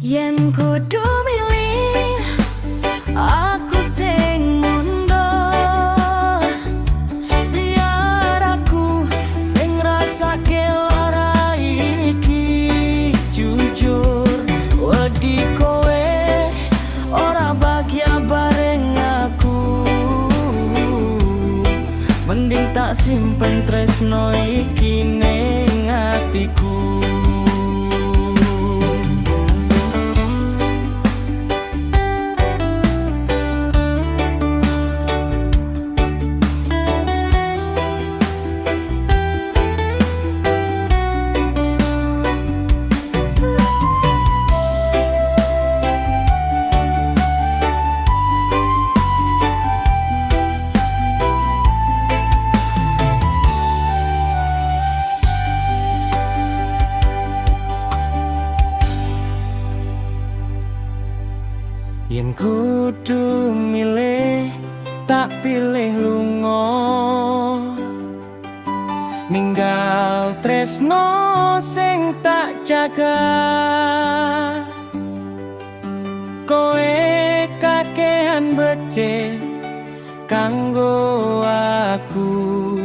Yen kudu milih, aku sing mundur. Biar aku sing ngrasake lara iki. Jujur, wedi kowe ora bahagia bareng aku. Mending tak simpen tresno iki ning atiku. Yen kudu milih, tak pilih lunga. Ninggal tresno sing tak jaga. Kowe kakehan becik kanggo aku.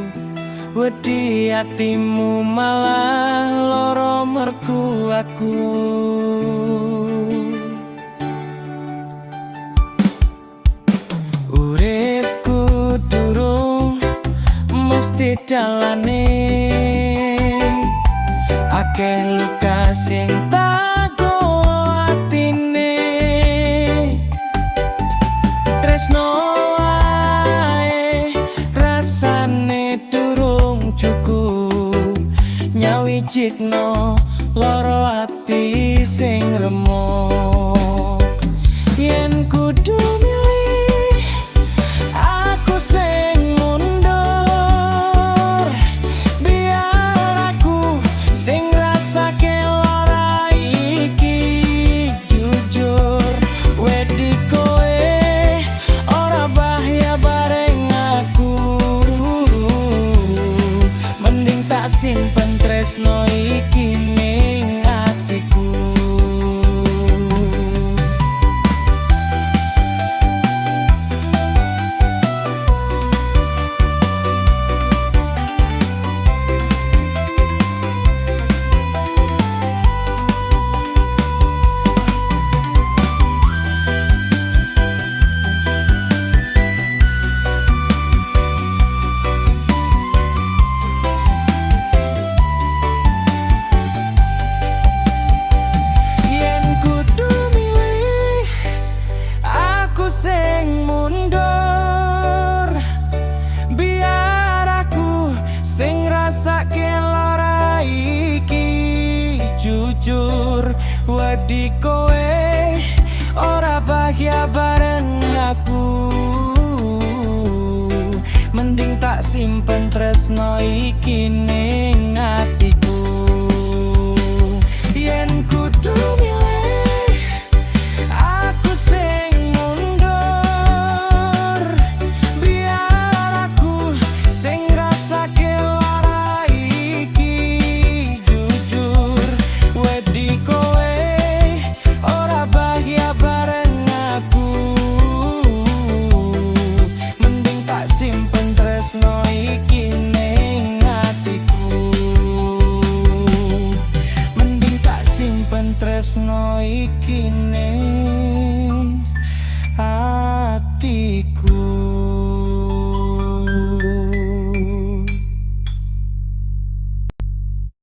Wedi atimu malah loro merku aku. Uripku durung mesti dalane, akeh luka sing tako atine. Tresno ae rasane durung cukup, nyawijikno loro ati sing remuk. Yen kudu milih, aku sing mundur. Biar aku sing ngrasake lara iki. Jujur, wedi kowe ora bahaya bareng aku. Mending tak simpen tresno iki ning atiku. Sing mundur, biar aku sing ngrasake lara iki. Jujur, wedi kowe ora bahagia bareng aku. Mending tak simpen tresno iki ning atiku. Yen kudu milih, aku sing mundur. Biar aku sing ngrasake lara iki. Jujur, wedi kowe ora bahagia bareng aku. Mending tak simpen tresno iki ning atiku. Mending tak simpen tresno iki ning